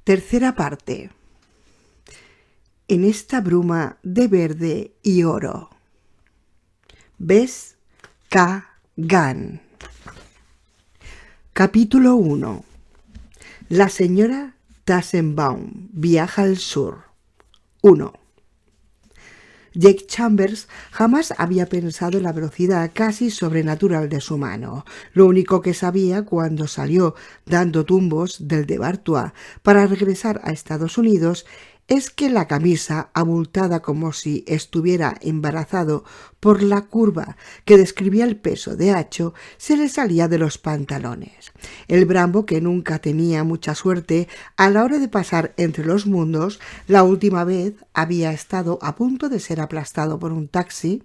Tercera parte. En esta bruma de verde y oro. Bess Kagan. Capítulo 1. La señora Tannenbaum viaja al sur. 1. Jake Chambers jamás había pensado en la velocidad casi sobrenatural de su mano. Lo único que sabía cuando salió dando tumbos del de Bartois para regresar a Estados Unidos es que la camisa, abultada como si estuviera embarazado por la curva que describía el peso de Acho, se le salía de los pantalones. El Brambo, que nunca tenía mucha suerte a la hora de pasar entre los mundos, la última vez había estado a punto de ser aplastado por un taxi,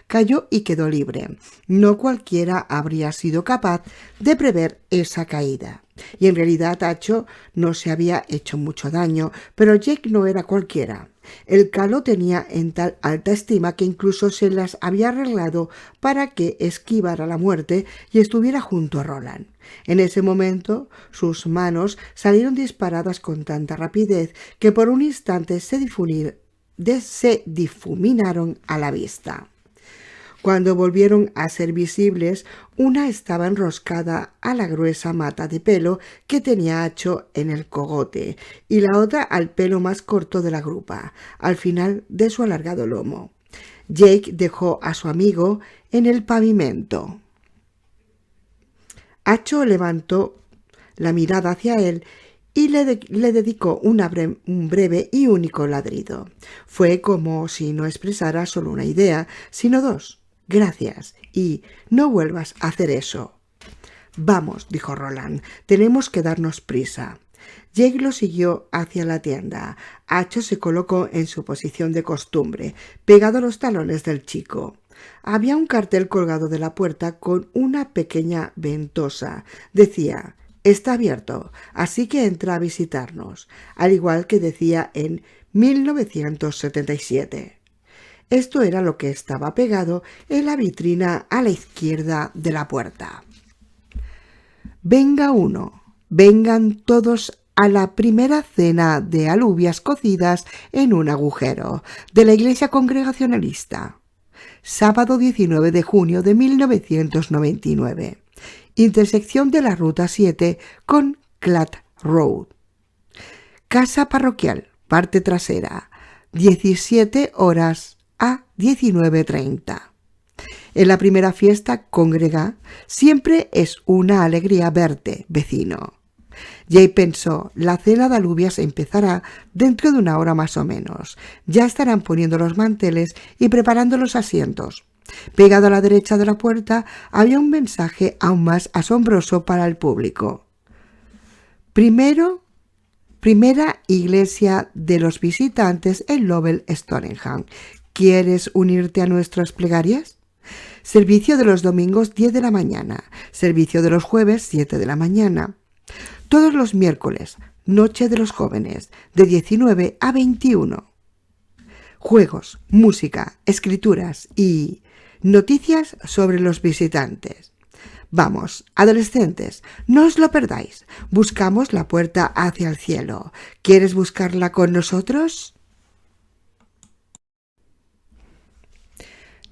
cayó y quedó libre. No cualquiera habría sido capaz de prever esa caída. Y en realidad Acho no se había hecho mucho daño, pero Jake no era cualquiera. El Calo tenía en tal alta estima que incluso se las había arreglado para que esquivara la muerte y estuviera junto a Roland. En ese momento sus manos salieron disparadas con tanta rapidez que por un instante se difuminaron a la vista. Cuando volvieron a ser visibles, una estaba enroscada a la gruesa mata de pelo que tenía Acho en el cogote y la otra al pelo más corto de la grupa, al final de su alargado lomo. Jake dejó a su amigo en el pavimento. Acho levantó la mirada hacia él y le dedicó un breve y único ladrido. Fue como si no expresara solo una idea, sino dos. Gracias, y no vuelvas a hacer eso. Vamos, dijo Roland, tenemos que darnos prisa. Jake lo siguió hacia la tienda. Acho se colocó en su posición de costumbre, pegado a los talones del chico. Había un cartel colgado de la puerta con una pequeña ventosa. Decía: «Está abierto, así que entra a visitarnos», al igual que decía en 1977. Esto era lo que estaba pegado en la vitrina a la izquierda de la puerta. Venga uno, vengan todos a la primera cena de alubias cocidas en un agujero de la Iglesia Congregacionalista. Sábado 19 de junio de 1999. Intersección de la Ruta 7 con Clatt Road. Casa parroquial, parte trasera, 17 horas a 19:30. En la primera fiesta congrega siempre es una alegría verte, vecino. Jay pensó: la cena de alubias empezará dentro de una hora más o menos. Ya estarán poniendo los manteles y preparando los asientos. Pegado a la derecha de la puerta había un mensaje aún más asombroso para el público. Primera iglesia de los visitantes en Lovell Stoneham. ¿Quieres unirte a nuestras plegarias? Servicio de los domingos 10 de la mañana. Servicio de los jueves 7 de la mañana. Todos los miércoles, noche de los jóvenes, de 19 a 21. Juegos, música, escrituras y noticias sobre los visitantes. Vamos, adolescentes, no os lo perdáis. Buscamos la puerta hacia el cielo. ¿Quieres buscarla con nosotros?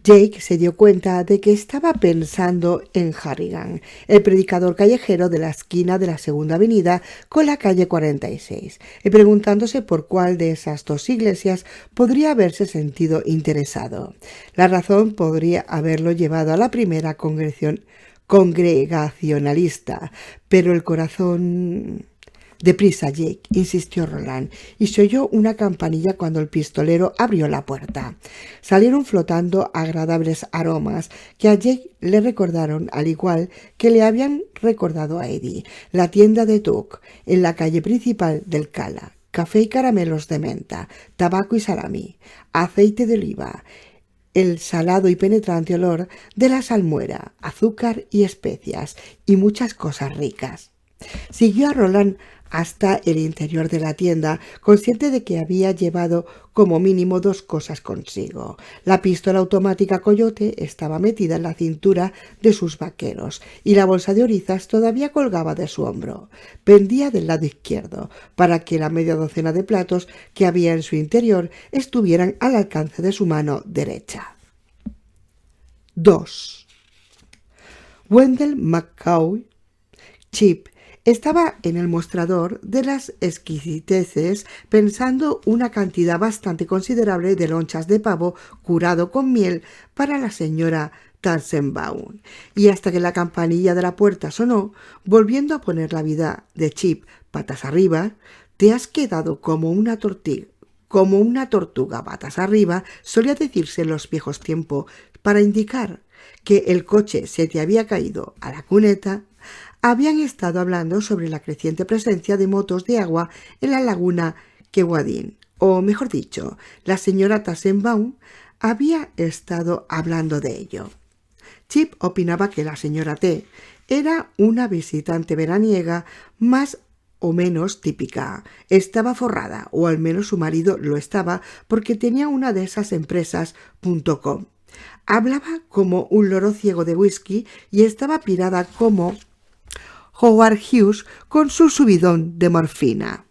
Jake se dio cuenta de que estaba pensando en Harrigan, el predicador callejero de la esquina de la Segunda Avenida con la calle 46, y preguntándose por cuál de esas dos iglesias podría haberse sentido interesado. La razón podría haberlo llevado a la primera congregacionalista, pero el corazón... «Deprisa, Jake», insistió Roland, y se oyó una campanilla cuando el pistolero abrió la puerta. Salieron flotando agradables aromas que a Jake le recordaron, al igual que le habían recordado a Eddie, la tienda de Tuck en la calle principal del Cala. Café y caramelos de menta, tabaco y salami, aceite de oliva, el salado y penetrante olor de la salmuera, azúcar y especias, y muchas cosas ricas. Siguió a Roland hasta el interior de la tienda, consciente de que había llevado como mínimo 2 cosas consigo. La pistola automática Coyote estaba metida en la cintura de sus vaqueros y la bolsa de orizas todavía colgaba de su hombro. Pendía del lado izquierdo, para que la media docena de platos que había en su interior estuvieran al alcance de su mano derecha. 2. Wendell McCoy, Chip, estaba en el mostrador de las exquisiteces pensando una cantidad bastante considerable de lonchas de pavo curado con miel para la señora Tannenbaum, y hasta que la campanilla de la puerta sonó, volviendo a poner la vida de Chip patas arriba. «Te has quedado como una tortuga patas arriba», solía decirse en los viejos tiempos para indicar que el coche se te había caído a la cuneta. Habían estado hablando sobre la creciente presencia de motos de agua en la laguna Kewadin, o mejor dicho, la señora Tannenbaum había estado hablando de ello. Chip opinaba que la señora T era una visitante veraniega más o menos típica. Estaba forrada, o al menos su marido lo estaba, porque tenía una de esas empresas .com. Hablaba como un loro ciego de whisky y estaba pirada como Howard Hughes con su subidón de morfina.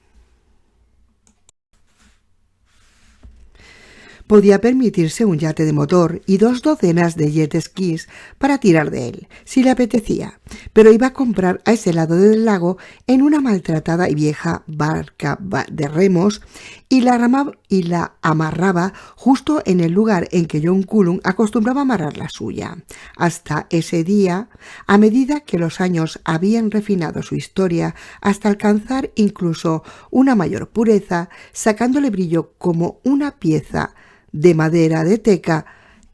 Podía permitirse un yate de motor y 2 docenas de jet skis para tirar de él, si le apetecía, pero iba a comprar a ese lado del lago en una maltratada y vieja barca de remos y la amarraba justo en el lugar en que John Cullum acostumbraba amarrar la suya. Hasta ese día, a medida que los años habían refinado su historia hasta alcanzar incluso una mayor pureza, sacándole brillo como una pieza de madera de teca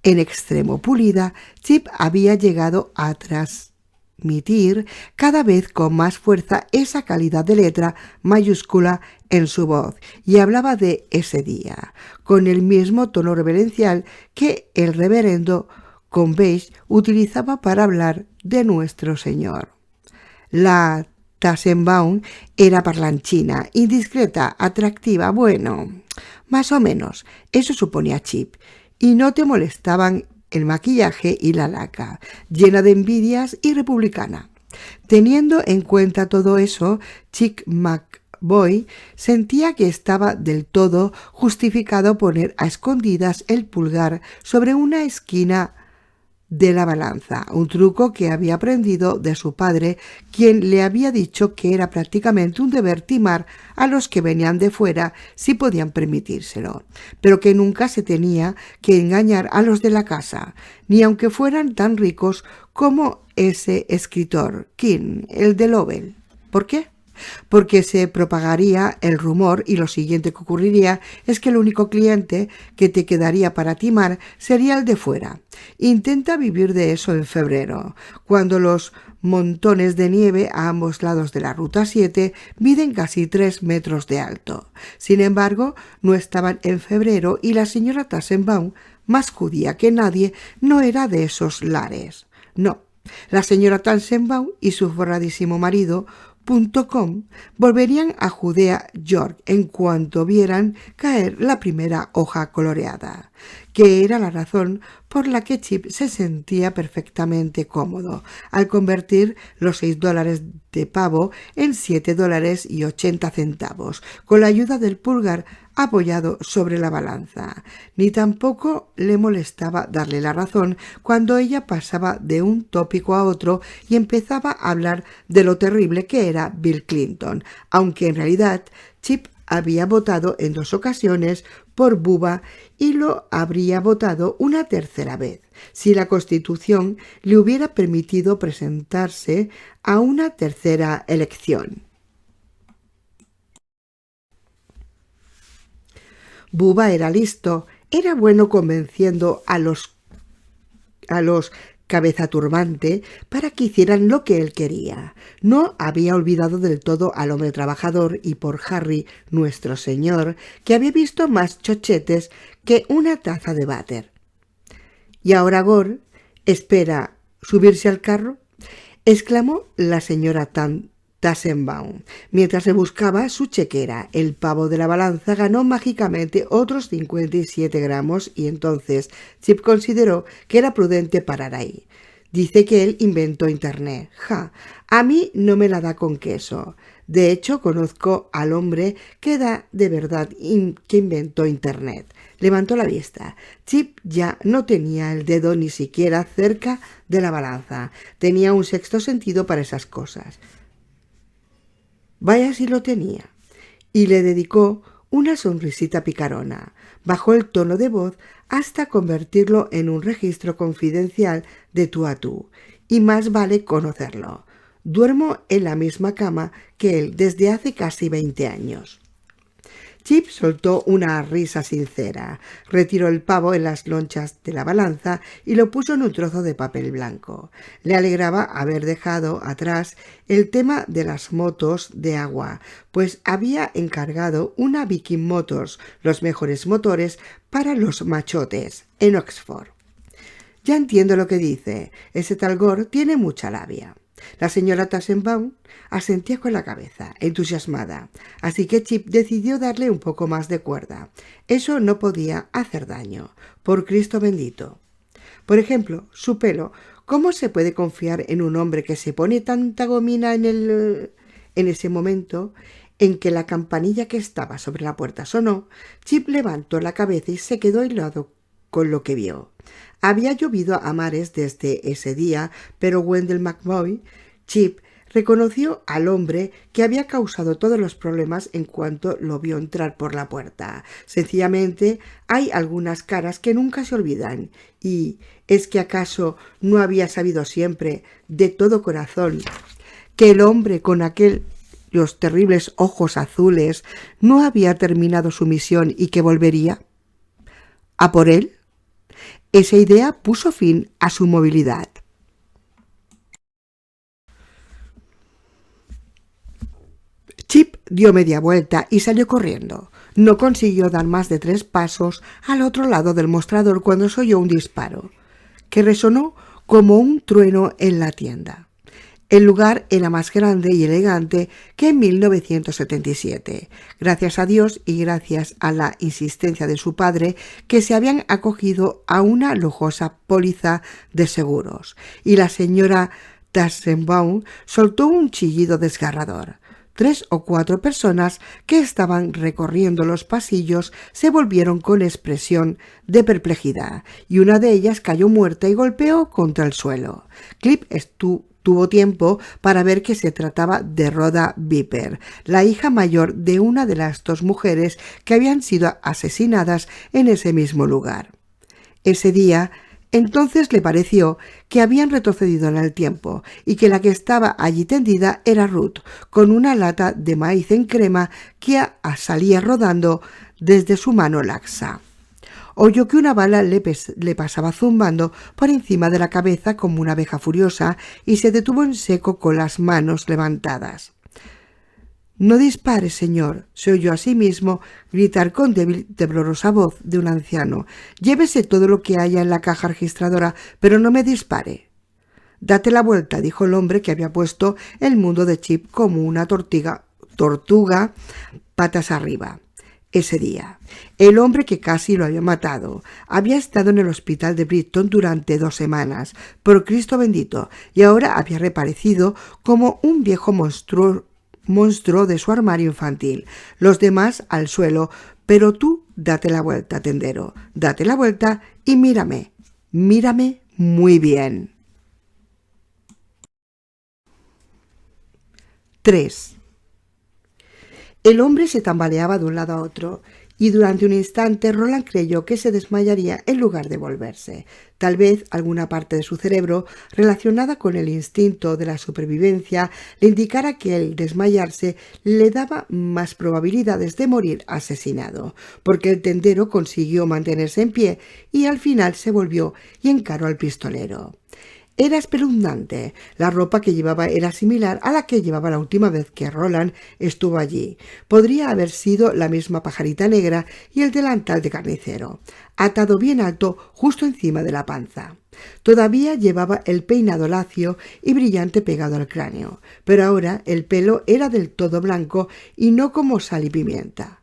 en extremo pulida, Chip había llegado a transmitir cada vez con más fuerza esa calidad de letra mayúscula en su voz, y hablaba de ese día con el mismo tono reverencial que el reverendo Convex utilizaba para hablar de nuestro Señor. La Tannenbaum era parlanchina, indiscreta, atractiva, bueno, más o menos, eso suponía Chip, y no te molestaban el maquillaje y la laca, llena de envidias y republicana. Teniendo en cuenta todo eso, Chick McBoy sentía que estaba del todo justificado poner a escondidas el pulgar sobre una esquina de la balanza, un truco que había aprendido de su padre, quien le había dicho que era prácticamente un deber timar a los que venían de fuera si podían permitírselo, pero que nunca se tenía que engañar a los de la casa, ni aunque fueran tan ricos como ese escritor, King, el de Lovell. ¿Por qué? Porque se propagaría el rumor y lo siguiente que ocurriría es que el único cliente que te quedaría para timar sería el de fuera. Intenta vivir de eso en febrero, cuando los montones de nieve a ambos lados de la Ruta 7 miden casi 3 metros de alto. Sin embargo, no estaban en febrero y la señora Tannenbaum, más judía que nadie, no era de esos lares. No, la señora Tannenbaum y su forradísimo marido .com volverían a Judea York en cuanto vieran caer la primera hoja coloreada, que era la razón por la que Chip se sentía perfectamente cómodo al convertir los $6 de pavo en $7.80, con la ayuda del pulgar apoyado sobre la balanza. Ni tampoco le molestaba darle la razón cuando ella pasaba de un tópico a otro y empezaba a hablar de lo terrible que era Bill Clinton, aunque en realidad Chip había votado en 2 ocasiones por Bubba y lo habría votado una tercera vez si la Constitución le hubiera permitido presentarse a una tercera elección. Bubba era listo, era bueno convenciendo a los cabeza turbante para que hicieran lo que él quería. No había olvidado del todo al hombre trabajador y por Harry, nuestro señor, que había visto más chochetes que una taza de váter. ¿Y ahora Gore espera subirse al carro?, exclamó la señora Tassenbaum. Mientras rebuscaba su chequera, el pavo de la balanza ganó mágicamente otros 57 gramos y entonces Chip consideró que era prudente parar ahí. Dice que él inventó Internet. A mí no me la da con queso. De hecho, conozco al hombre que da de verdad que inventó Internet. Levantó la vista. Chip ya no tenía el dedo ni siquiera cerca de la balanza. Tenía un sexto sentido para esas cosas. Vaya si lo tenía. Y le dedicó una sonrisita picarona. Bajó el tono de voz hasta convertirlo en un registro confidencial de tú a tú. Y más vale conocerlo. Duermo en la misma cama que él desde hace casi 20 años. Chip soltó una risa sincera, retiró el pavo en las lonchas de la balanza y lo puso en un trozo de papel blanco. Le alegraba haber dejado atrás el tema de las motos de agua, pues había encargado una Viking Motors, los mejores motores para los machotes, en Oxford. Ya entiendo lo que dice, ese tal Gore tiene mucha labia. La señora Tassenbaum asentía con la cabeza, entusiasmada, así que Chip decidió darle un poco más de cuerda. Eso no podía hacer daño, por Cristo bendito. Por ejemplo, su pelo. ¿Cómo se puede confiar en un hombre que se pone tanta gomina en ese momento en que la campanilla que estaba sobre la puerta sonó? Chip levantó la cabeza y se quedó helado con lo que vio. Había llovido a mares desde ese día, pero Wendell McCoy, Chip, reconoció al hombre que había causado todos los problemas en cuanto lo vio entrar por la puerta. Sencillamente, hay algunas caras que nunca se olvidan. ¿Y es que acaso no había sabido siempre, de todo corazón, que el hombre con los terribles ojos azules no había terminado su misión y que volvería a por él? Esa idea puso fin a su movilidad. Chip dio media vuelta y salió corriendo. No consiguió dar más de 3 pasos al otro lado del mostrador cuando se oyó un disparo, que resonó como un trueno en la tienda. El lugar era más grande y elegante que en 1977, gracias a Dios y gracias a la insistencia de su padre, que se habían acogido a una lujosa póliza de seguros, y la señora Tassenbaum soltó un chillido desgarrador. 3 o 4 personas que estaban recorriendo los pasillos se volvieron con expresión de perplejidad, y una de ellas cayó muerta y golpeó contra el suelo. Clip tuvo tiempo para ver que se trataba de Rhoda Viper, la hija mayor de una de las 2 mujeres que habían sido asesinadas en ese mismo lugar. Ese día, entonces le pareció que habían retrocedido en el tiempo y que la que estaba allí tendida era Ruth, con una lata de maíz en crema que salía rodando desde su mano laxa. Oyó que una bala le pasaba zumbando por encima de la cabeza como una abeja furiosa y se detuvo en seco con las manos levantadas. «No dispare, señor», se oyó a sí mismo gritar con débil, temblorosa voz de un anciano. «Llévese todo lo que haya en la caja registradora, pero no me dispare». «Date la vuelta», dijo el hombre que había puesto el mundo de Chip como una tortuga patas arriba. Ese día, el hombre que casi lo había matado había estado en el hospital de Brighton durante 2 semanas, por Cristo bendito, y ahora había reaparecido como un viejo monstruo de su armario infantil, los demás al suelo. «Pero tú date la vuelta, tendero, date la vuelta y mírame muy bien». 3. El hombre se tambaleaba de un lado a otro, y durante un instante Roland creyó que se desmayaría en lugar de volverse. Tal vez alguna parte de su cerebro, relacionada con el instinto de la supervivencia, le indicara que el desmayarse le daba más probabilidades de morir asesinado, porque el tendero consiguió mantenerse en pie y al final se volvió y encaró al pistolero. Era espeluznante. La ropa que llevaba era similar a la que llevaba la última vez que Roland estuvo allí. Podría haber sido la misma pajarita negra y el delantal de carnicero, atado bien alto justo encima de la panza. Todavía llevaba el peinado lacio y brillante pegado al cráneo, pero ahora el pelo era del todo blanco y no como sal y pimienta.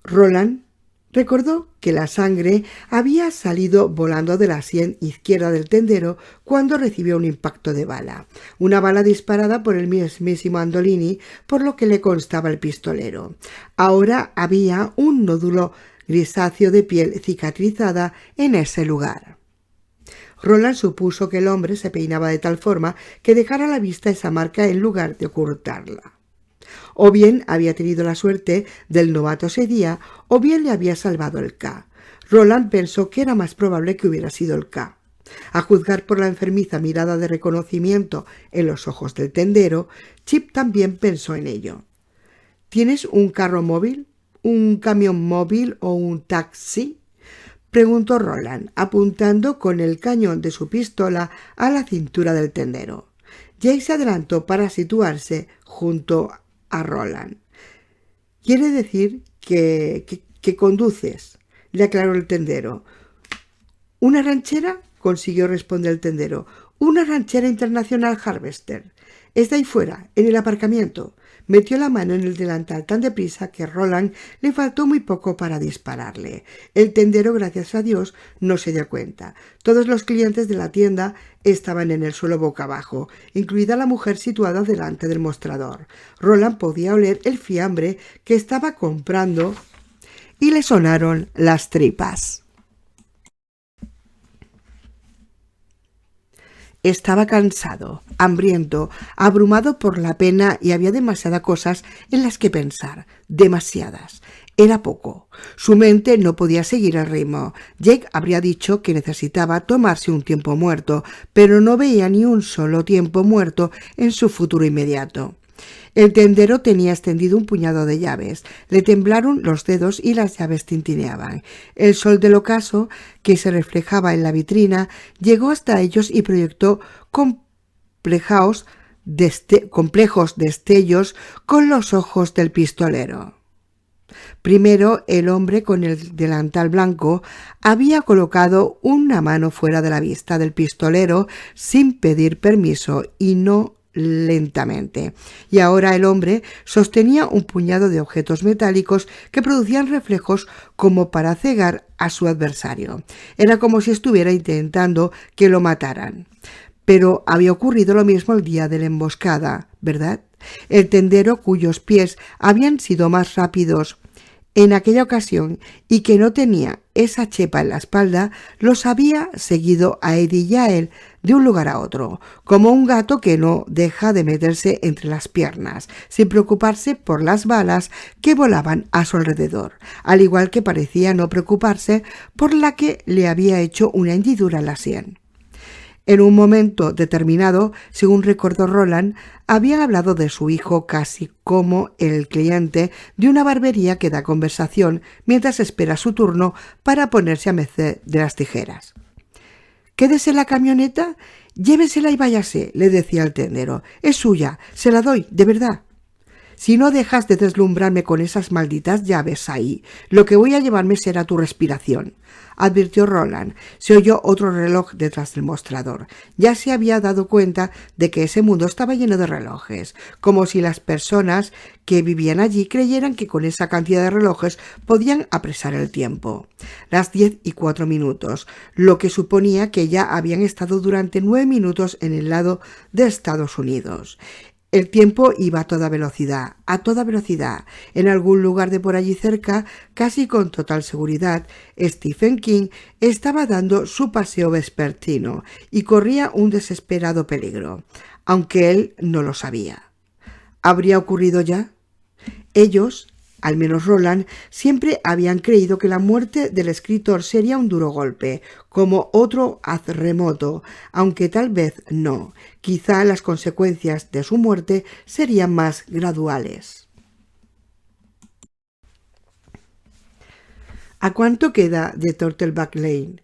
Roland recordó que la sangre había salido volando de la sien izquierda del tendero cuando recibió un impacto de bala, una bala disparada por el mismísimo Andolini, por lo que le constaba el pistolero. Ahora había un nódulo grisáceo de piel cicatrizada en ese lugar. Roland supuso que el hombre se peinaba de tal forma que dejara a la vista esa marca en lugar de ocultarla. O bien había tenido la suerte del novato ese día, o bien le había salvado el K. Roland pensó que era más probable que hubiera sido el K. A juzgar por la enfermiza mirada de reconocimiento en los ojos del tendero, Chip también pensó en ello. ¿Tienes un carro móvil? ¿Un camión móvil o un taxi?, preguntó Roland, apuntando con el cañón de su pistola a la cintura del tendero. Jake se adelantó para situarse junto a Roland. «¿Quiere decir que conduces?», le aclaró el tendero. «¿Una ranchera?», consiguió responder el tendero. «Una ranchera International Harvester. Está ahí fuera, en el aparcamiento». Metió la mano en el delantal tan deprisa que a Roland le faltó muy poco para dispararle. El tendero, gracias a Dios, no se dio cuenta. Todos los clientes de la tienda estaban en el suelo boca abajo, incluida la mujer situada delante del mostrador. Roland podía oler el fiambre que estaba comprando y le sonaron las tripas. Estaba cansado, hambriento, abrumado por la pena y había demasiadas cosas en las que pensar, demasiadas. Era poco. Su mente no podía seguir el ritmo. Jake habría dicho que necesitaba tomarse un tiempo muerto, pero no veía ni un solo tiempo muerto en su futuro inmediato. El tendero tenía extendido un puñado de llaves. Le temblaron los dedos y las llaves tintineaban. El sol del ocaso, que se reflejaba en la vitrina, llegó hasta ellos y proyectó complejos destellos con los ojos del pistolero. Primero, el hombre con el delantal blanco había colocado una mano fuera de la vista del pistolero sin pedir permiso y no lentamente, y ahora el hombre sostenía un puñado de objetos metálicos que producían reflejos como para cegar a su adversario. Era como si estuviera intentando que lo mataran. Pero había ocurrido lo mismo el día de la emboscada, ¿verdad? El tendero, cuyos pies habían sido más rápidos en aquella ocasión y que no tenía esa chepa en la espalda, los había seguido a Eddie y a él de un lugar a otro, como un gato que no deja de meterse entre las piernas, sin preocuparse por las balas que volaban a su alrededor, al igual que parecía no preocuparse por la que le había hecho una hendidura en la sien. En un momento determinado, según recordó Roland, habían hablado de su hijo casi como el cliente de una barbería que da conversación mientras espera su turno para ponerse a merced de las tijeras. «Quédese en la camioneta, llévesela y váyase», le decía el tendero. «Es suya, se la doy, de verdad». «Si no dejas de deslumbrarme con esas malditas llaves ahí, lo que voy a llevarme será tu respiración», advirtió Roland. Se oyó otro reloj detrás del mostrador. Ya se había dado cuenta de que ese mundo estaba lleno de relojes, como si las personas que vivían allí creyeran que con esa cantidad de relojes podían apresar el tiempo. Las 10:04, lo que suponía que ya habían estado durante 9 minutos en el lado de Estados Unidos. El tiempo iba a toda velocidad. En algún lugar de por allí cerca, casi con total seguridad, Stephen King estaba dando su paseo vespertino y corría un desesperado peligro, aunque él no lo sabía. ¿Habría ocurrido ya? Ellos, al menos Roland, siempre habían creído que la muerte del escritor sería un duro golpe, como otro terremoto, aunque tal vez no. Quizá las consecuencias de su muerte serían más graduales. ¿A cuánto queda de Turtleback Lane?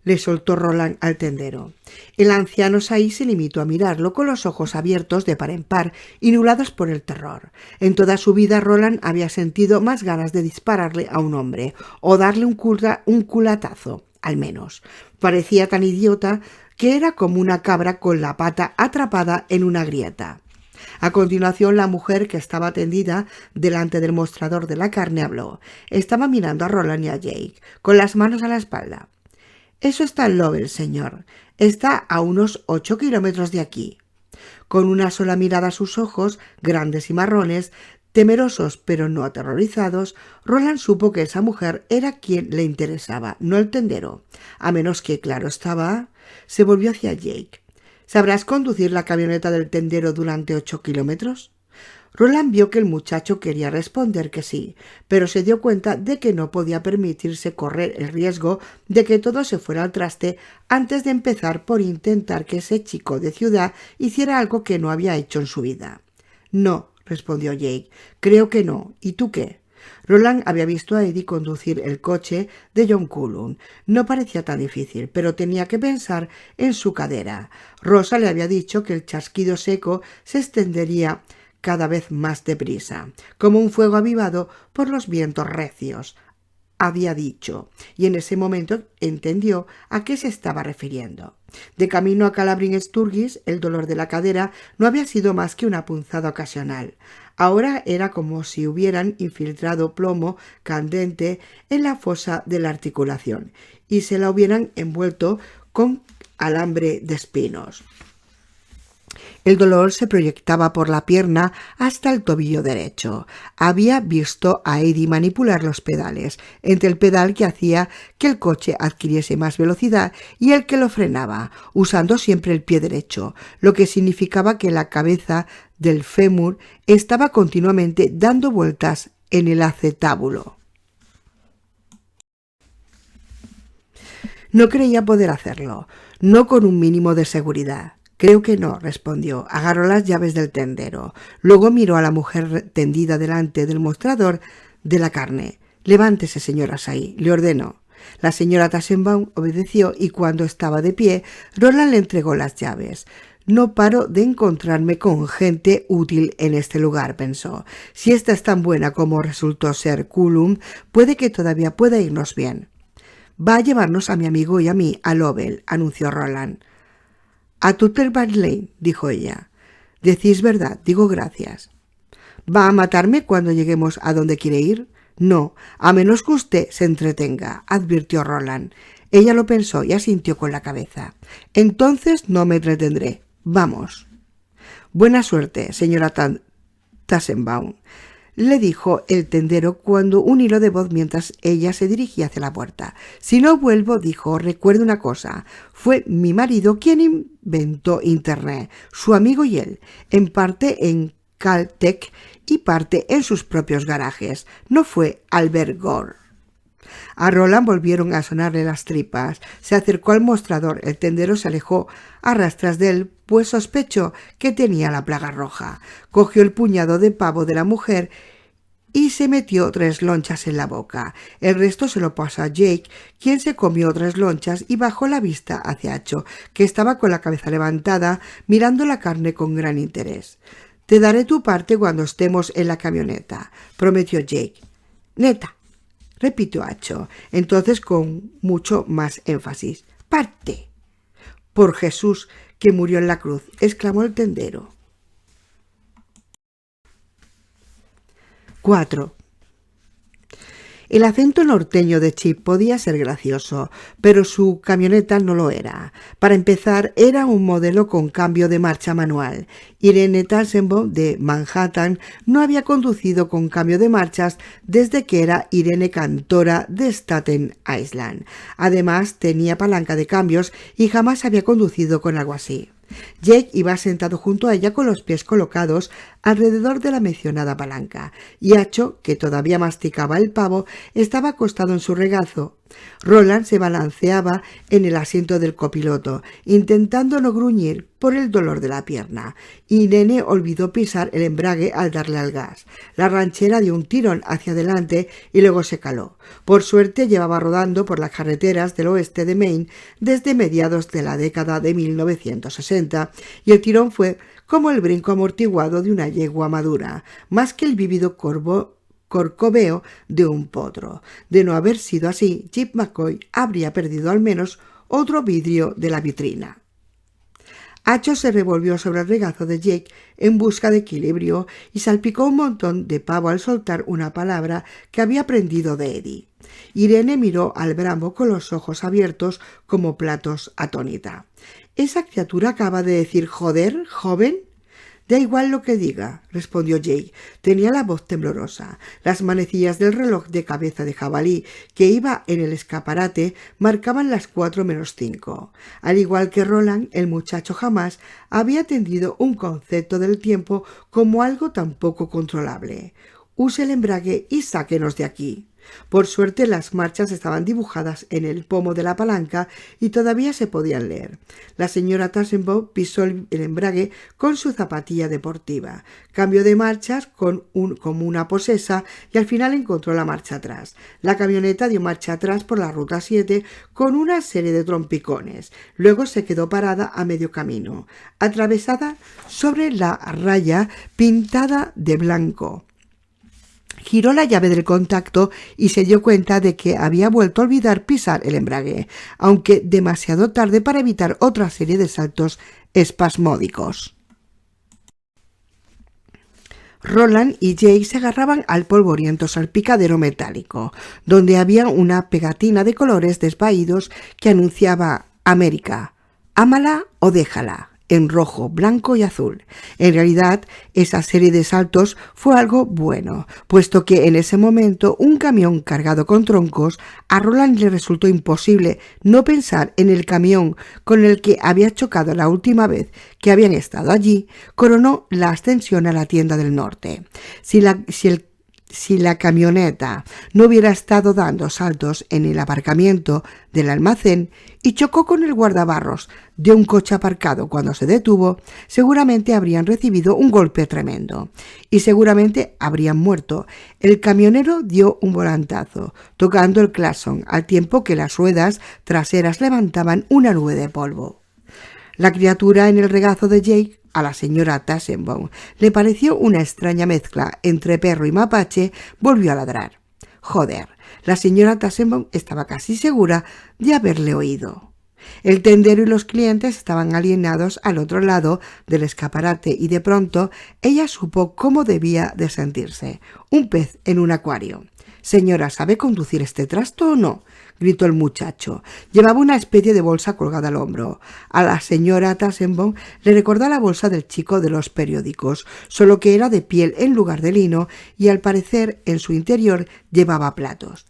le soltó Roland al tendero. El anciano Saí se limitó a mirarlo con los ojos abiertos de par en par y nublados por el terror. En toda su vida Roland había sentido más ganas de dispararle a un hombre o darle un culatazo, al menos. Parecía tan idiota que era como una cabra con la pata atrapada en una grieta. A continuación, la mujer que estaba tendida delante del mostrador de la carne habló. Estaba mirando a Roland y a Jake, con las manos a la espalda. «Eso está en Lovell, señor. Está a unos 8 kilómetros de aquí». Con una sola mirada a sus ojos, grandes y marrones, temerosos pero no aterrorizados, Roland supo que esa mujer era quien le interesaba, no el tendero. A menos que, claro estaba, se volvió hacia Jake. «¿Sabrás conducir la camioneta del tendero durante 8 kilómetros?» Roland vio que el muchacho quería responder que sí, pero se dio cuenta de que no podía permitirse correr el riesgo de que todo se fuera al traste antes de empezar por intentar que ese chico de ciudad hiciera algo que no había hecho en su vida. «No», respondió Jake, «creo que no. ¿Y tú qué?» Roland había visto a Eddie conducir el coche de John Cullum. No parecía tan difícil, pero tenía que pensar en su cadera. Rosa le había dicho que el chasquido seco se extendería cada vez más deprisa, como un fuego avivado por los vientos recios, había dicho, y en ese momento entendió a qué se estaba refiriendo. De camino a Calabrin Sturgis, el dolor de la cadera no había sido más que una punzada ocasional. Ahora era como si hubieran infiltrado plomo candente en la fosa de la articulación y se la hubieran envuelto con alambre de espinos. El dolor se proyectaba por la pierna hasta el tobillo derecho. Había visto a Eddie manipular los pedales, entre el pedal que hacía que el coche adquiriese más velocidad y el que lo frenaba, usando siempre el pie derecho, lo que significaba que la cabeza del fémur estaba continuamente dando vueltas en el acetábulo. No creía poder hacerlo, no con un mínimo de seguridad. «Creo que no», respondió. Agarró las llaves del tendero. Luego miró a la mujer tendida delante del mostrador de la carne. «Levántese, señora Saí», le ordenó. La señora Tannenbaum obedeció y cuando estaba de pie, Roland le entregó las llaves. «No paro de encontrarme con gente útil en este lugar», pensó. «Si esta es tan buena como resultó ser Cullum, puede que todavía pueda irnos bien». «Va a llevarnos a mi amigo y a mí a Lovell», anunció Roland. «A Tuttlebach Lane», dijo ella. «Decís verdad, digo gracias». «¿Va a matarme cuando lleguemos a donde quiere ir?» «No, a menos que usted se entretenga», advirtió Roland. Ella lo pensó y asintió con la cabeza. «Entonces no me entretendré. Vamos». «Buena suerte, señora Tannenbaum», le dijo el tendero cuando un hilo de voz mientras ella se dirigía hacia la puerta. «Si no vuelvo», dijo, «recuerde una cosa. Fue mi marido quien inventó Internet, su amigo y él, en parte en Caltech y parte en sus propios garajes. No fue Albert Gore». A Roland volvieron a sonarle las tripas. Se acercó al mostrador. El tendero se alejó a rastras de él, pues sospechó que tenía la plaga roja. Cogió el puñado de pavo de la mujer y se metió 3 lonchas en la boca. El resto se lo pasó a Jake, quien se comió 3 lonchas y bajó la vista hacia Acho, que estaba con la cabeza levantada, mirando la carne con gran interés. «Te daré tu parte cuando estemos en la camioneta», prometió Jake. «Neta», repitió Acho, entonces con mucho más énfasis. «¡Parte!». «Por Jesús, que murió en la cruz», exclamó el tendero. 4. El acento norteño de Chip podía ser gracioso, pero su camioneta no lo era. Para empezar, era un modelo con cambio de marcha manual. Irene Tannenbaum de Manhattan no había conducido con cambio de marchas desde que era Irene Cantora de Staten Island. Además, tenía palanca de cambios y jamás había conducido con algo así. Jake iba sentado junto a ella con los pies colocados alrededor de la mencionada palanca, y Acho, que todavía masticaba el pavo, estaba acostado en su regazo, Roland se balanceaba en el asiento del copiloto, intentando no gruñir por el dolor de la pierna, y Irene olvidó pisar el embrague al darle al gas. La ranchera dio un tirón hacia adelante y luego se caló. Por suerte llevaba rodando por las carreteras del oeste de Maine desde mediados de la década de 1960, y el tirón fue como el brinco amortiguado de una yegua madura, más que el vívido corcoveo de un potro. De no haber sido así, Jim McCoy habría perdido al menos otro vidrio de la vitrina. Acho se revolvió sobre el regazo de Jake en busca de equilibrio y salpicó un montón de pavo al soltar una palabra que había aprendido de Eddie. Irene miró al Brambo con los ojos abiertos como platos atónita. «¿Esa criatura acaba de decir joder, joven?» «Da igual lo que diga», respondió Jake. Tenía la voz temblorosa. Las manecillas del reloj de cabeza de jabalí que iba en el escaparate marcaban las 4:05. Al igual que Roland, el muchacho jamás había tenido un concepto del tiempo como algo tan poco controlable. «Use el embrague y sáquenos de aquí». Por suerte las marchas estaban dibujadas en el pomo de la palanca y todavía se podían leer. La señora Tassenbaum pisó el embrague con su zapatilla deportiva, cambió de marchas como una posesa y al final encontró la marcha atrás. La camioneta dio marcha atrás por la ruta 7 con una serie de trompicones. Luego se quedó parada a medio camino, atravesada sobre la raya pintada de blanco. Giró la llave del contacto y se dio cuenta de que había vuelto a olvidar pisar el embrague, aunque demasiado tarde para evitar otra serie de saltos espasmódicos. Roland y Jake se agarraban al polvoriento salpicadero metálico, donde había una pegatina de colores desvaídos que anunciaba América, ámala o déjala, en rojo, blanco y azul. En realidad, esa serie de saltos fue algo bueno, puesto que en ese momento un camión cargado con troncos, a Roland le resultó imposible no pensar en el camión con el que había chocado la última vez que habían estado allí, coronó la ascensión a la tienda del norte. Si la camioneta no hubiera estado dando saltos en el aparcamiento del almacén y chocó con el guardabarros de un coche aparcado cuando se detuvo, seguramente habrían recibido un golpe tremendo y seguramente habrían muerto. El camionero dio un volantazo, tocando el claxon, al tiempo que las ruedas traseras levantaban una nube de polvo. La criatura en el regazo de Jake, a la señora Tassenbaum, le pareció una extraña mezcla entre perro y mapache, volvió a ladrar. Joder, la señora Tassenbaum estaba casi segura de haberle oído. El tendero y los clientes estaban alienados al otro lado del escaparate y de pronto ella supo cómo debía de sentirse. Un pez en un acuario. «Señora, ¿sabe conducir este trasto o no?», gritó el muchacho. Llevaba una especie de bolsa colgada al hombro. A la señora Tassenbaum le recordó la bolsa del chico de los periódicos, solo que era de piel en lugar de lino y al parecer en su interior llevaba platos.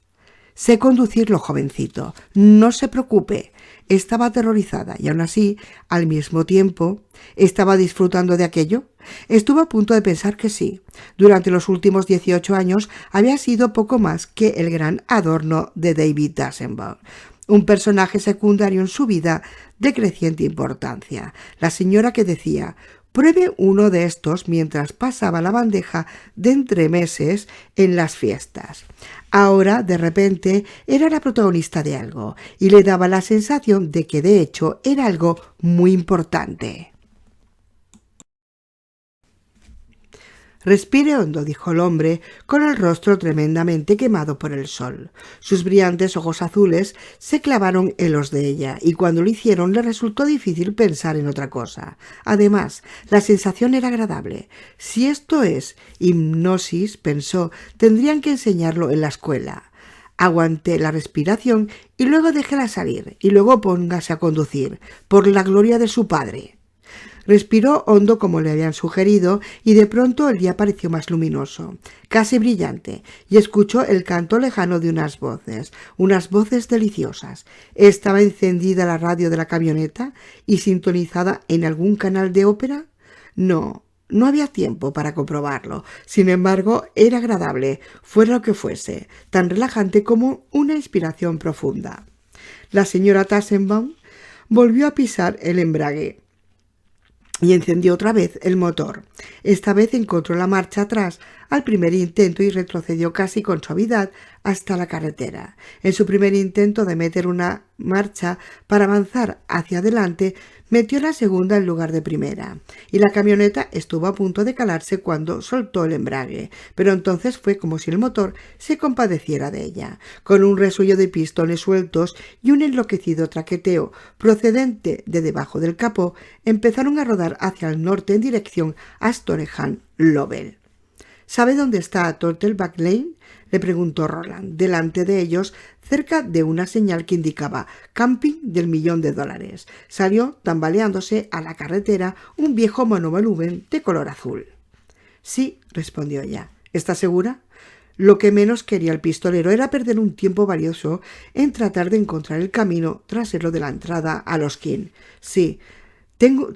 «Sé conducirlo, jovencito. No se preocupe». Estaba aterrorizada y aún así, al mismo tiempo, ¿estaba disfrutando de aquello? Estuvo a punto de pensar que sí. Durante los últimos 18 años había sido poco más que el gran adorno de David Tassenbaum, un personaje secundario en su vida de creciente importancia. La señora que decía: «Pruebe uno de estos», mientras pasaba la bandeja de entremeses en las fiestas. Ahora, de repente, era la protagonista de algo y le daba la sensación de que, de hecho, era algo muy importante. «Respire hondo», dijo el hombre, con el rostro tremendamente quemado por el sol. Sus brillantes ojos azules se clavaron en los de ella, y cuando lo hicieron le resultó difícil pensar en otra cosa. Además, la sensación era agradable. Si esto es hipnosis, pensó, tendrían que enseñarlo en la escuela. Aguante la respiración y luego déjela salir, y luego póngase a conducir, por la gloria de su padre. Respiró hondo como le habían sugerido y de pronto el día pareció más luminoso, casi brillante, y escuchó el canto lejano de unas voces deliciosas. ¿Estaba encendida la radio de la camioneta y sintonizada en algún canal de ópera? No, no había tiempo para comprobarlo. Sin embargo, era agradable, fuera lo que fuese, tan relajante como una inspiración profunda. La señora Tannenbaum volvió a pisar el embrague y encendió otra vez el motor. Esta vez encontró la marcha atrás al primer intento y retrocedió casi con suavidad hasta la carretera. En su primer intento de meter una marcha para avanzar hacia adelante, metió la segunda en lugar de primera, y la camioneta estuvo a punto de calarse cuando soltó el embrague, pero entonces fue como si el motor se compadeciera de ella. Con un resuello de pistones sueltos y un enloquecido traqueteo procedente de debajo del capó, empezaron a rodar hacia el norte en dirección a Stonehenge Lovell. ¿Sabe dónde está Tortelback Lane?, le preguntó Roland. Delante de ellos, cerca de una señal que indicaba Camping del $1.000.000. Salió tambaleándose a la carretera un viejo monovolumen de color azul. Sí, respondió ella. ¿Está segura? Lo que menos quería el pistolero era perder un tiempo valioso en tratar de encontrar el camino trasero de la entrada a los King. Sí,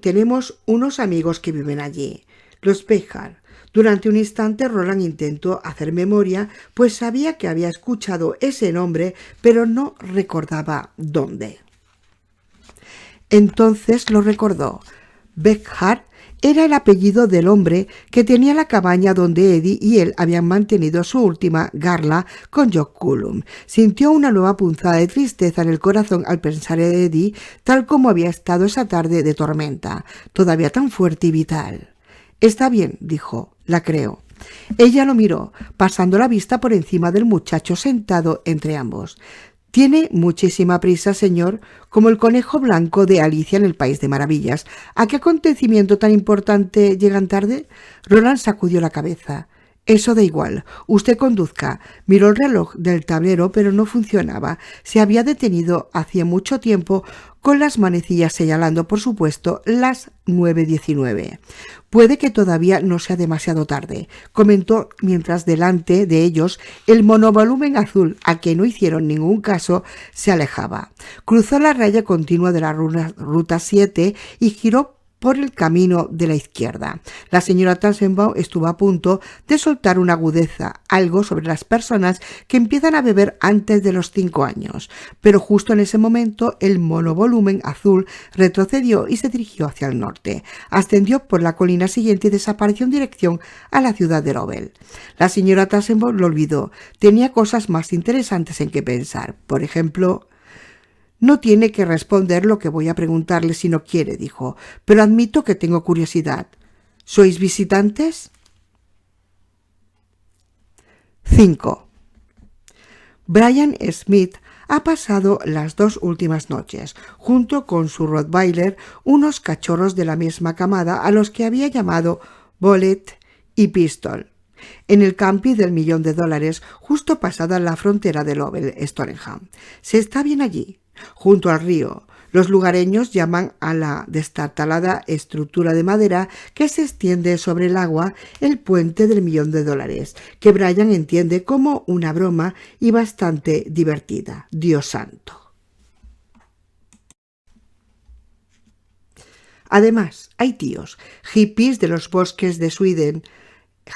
tenemos unos amigos que viven allí, los Behar. Durante un instante Roland intentó hacer memoria, pues sabía que había escuchado ese nombre, pero no recordaba dónde. Entonces lo recordó. Behar era el apellido del hombre que tenía la cabaña donde Eddie y él habían mantenido su última garla con Jock Cullum. Sintió una nueva punzada de tristeza en el corazón al pensar en Eddie, tal como había estado esa tarde de tormenta, todavía tan fuerte y vital. «Está bien», dijo, «la creo». Ella lo miró, pasando la vista por encima del muchacho sentado entre ambos. «Tiene muchísima prisa, señor, como el conejo blanco de Alicia en el País de Maravillas. ¿A qué acontecimiento tan importante llegan tarde?» Roland sacudió la cabeza. «Eso da igual. Usted conduzca». Miró el reloj del tablero, pero no funcionaba. Se había detenido hacía mucho tiempo, con las manecillas señalando, por supuesto, las 9:19. «Puede que todavía no sea demasiado tarde», comentó mientras delante de ellos el monovolumen azul, a que no hicieron ningún caso, se alejaba. Cruzó la raya continua de la ruta 7 y giró por el camino de la izquierda. La señora Tannenbaum estuvo a punto de soltar una agudeza, algo sobre las personas que empiezan a beber antes de los 5 años, pero justo en ese momento el monovolumen azul retrocedió y se dirigió hacia el norte. Ascendió por la colina siguiente y desapareció en dirección a la ciudad de Lovell. La señora Tannenbaum lo olvidó. Tenía cosas más interesantes en que pensar. Por ejemplo, «No tiene que responder lo que voy a preguntarle si no quiere», dijo, «pero admito que tengo curiosidad. ¿Sois visitantes?» 5. Brian Smith ha pasado las 2 últimas noches, junto con su Rottweiler, unos cachorros de la misma camada a los que había llamado Bullet y Pistol, en el campi del $1.000.000, justo pasada la frontera de Lovell, Stonehenge. Se está bien allí, junto al río. Los lugareños llaman a la destartalada estructura de madera que se extiende sobre el agua el puente del $1.000.000, que Brian entiende como una broma y bastante divertida. Dios santo. Además, hay tíos, hippies de los bosques de Sweden,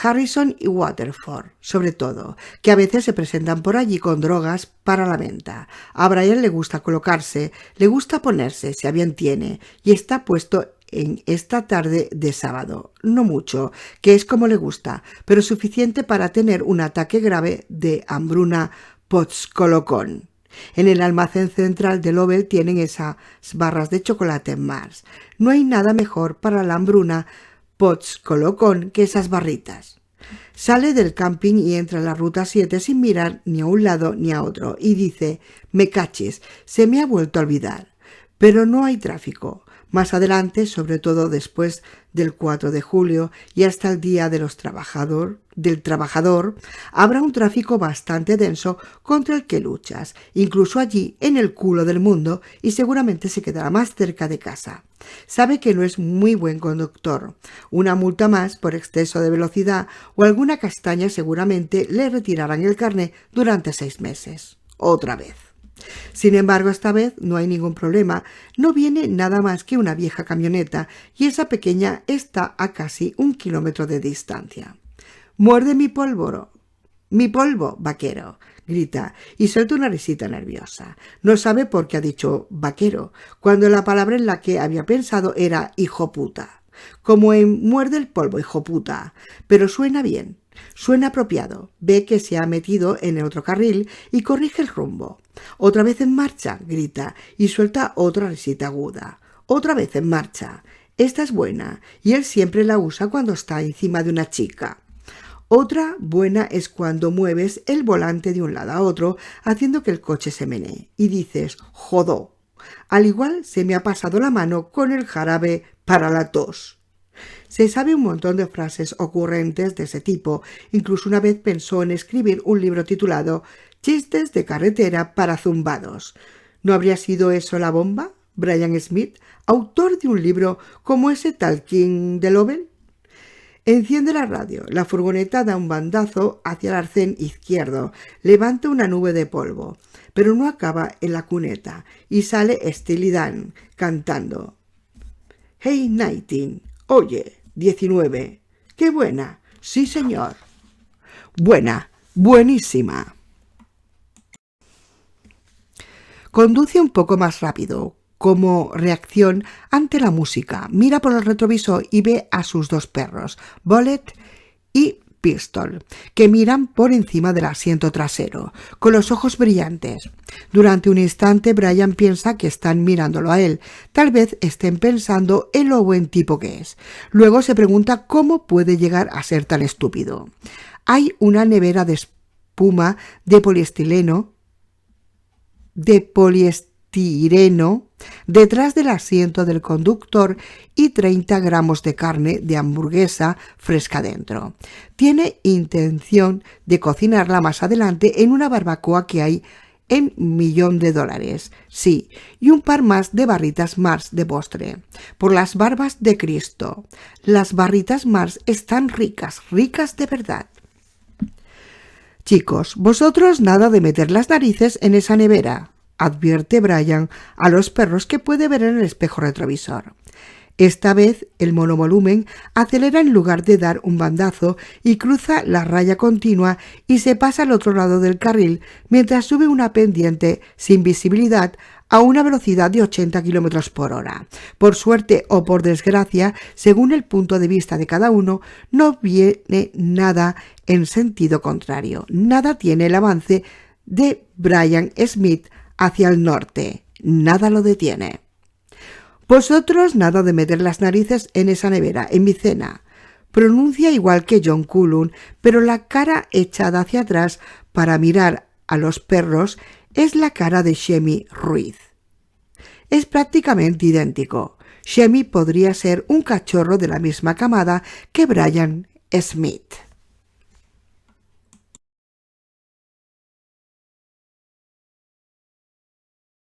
Harrison y Waterford, sobre todo, que a veces se presentan por allí con drogas para la venta. A Brian le gusta colocarse, le gusta ponerse, si a bien tiene, y está puesto en esta tarde de sábado. No mucho, que es como le gusta, pero suficiente para tener un ataque grave de hambruna post-colocón. En el almacén central de Lovell tienen esas barras de chocolate en Mars. No hay nada mejor para la hambruna post-colocón que esas barritas. Sale del camping y entra en la ruta 7 sin mirar ni a un lado ni a otro y dice: «Me cachis, se me ha vuelto a olvidar». Pero no hay tráfico. Más adelante, sobre todo después del 4 de julio y hasta el Día del Trabajador, habrá un tráfico bastante denso contra el que luchas, incluso allí en el culo del mundo, y seguramente se quedará más cerca de casa. Sabe que no es muy buen conductor. Una multa más por exceso de velocidad o alguna castaña seguramente le retirarán el carné durante 6 meses. Otra vez. Sin embargo, esta vez no hay ningún problema. No viene nada más que una vieja camioneta y esa pequeña está a casi 1 kilómetro de distancia. «¡Muerde mi polvo, vaquero!», grita y suelta una risita nerviosa. No sabe por qué ha dicho vaquero, cuando la palabra en la que había pensado era hijo puta. Como en «muerde el polvo, hijo puta», pero suena bien. Suena apropiado. Ve que se ha metido en el otro carril y corrige el rumbo. «¡Otra vez en marcha!», grita y suelta otra risita aguda. «¡Otra vez en marcha!». Esta es buena y él siempre la usa cuando está encima de una chica. Otra buena es cuando mueves el volante de un lado a otro haciendo que el coche se menee y dices «jodó». Al igual se me ha pasado la mano con el jarabe para la tos. Se sabe un montón de frases ocurrentes de ese tipo. Incluso una vez pensó en escribir un libro titulado «Chistes de carretera para zumbados». ¿No habría sido eso la bomba? Brian Smith, autor de un libro como ese Talking de Lovell. Enciende la radio. La furgoneta da un bandazo hacia el arcén izquierdo. Levanta una nube de polvo, pero no acaba en la cuneta y sale Steely Dan cantando «Hey 19, oye, 19, qué buena, sí señor». Buena, buenísima. Conduce un poco más rápido. Como reacción ante la música, mira por el retrovisor y ve a sus 2 perros, Bullet y Pistol, que miran por encima del asiento trasero, con los ojos brillantes. Durante un instante, Brian piensa que están mirándolo a él. Tal vez estén pensando en lo buen tipo que es. Luego se pregunta cómo puede llegar a ser tan estúpido. Hay una nevera de espuma de poliestireno detrás del asiento del conductor y 30 gramos de carne de hamburguesa fresca dentro. Tiene intención de cocinarla más adelante en una barbacoa que hay en $1.000.000, sí, y un par más de barritas Mars de postre. Por las barbas de Cristo, las barritas Mars están ricas, ricas de verdad. «Chicos, vosotros nada de meter las narices en esa nevera», advierte Brian a los perros que puede ver en el espejo retrovisor. Esta vez el monovolumen acelera en lugar de dar un bandazo y cruza la raya continua y se pasa al otro lado del carril mientras sube una pendiente sin visibilidad a una velocidad de 80 km por hora. Por suerte o por desgracia, según el punto de vista de cada uno, no viene nada en sentido contrario. Nada tiene el avance de Brian Smith hacia el norte. Nada lo detiene. «Vosotros nada de meter las narices en esa nevera, en mi cena». Pronuncia igual que John Cullum, pero la cara echada hacia atrás para mirar a los perros es la cara de Shemi Ruiz. Es prácticamente idéntico. Shemi podría ser un cachorro de la misma camada que Brian Smith.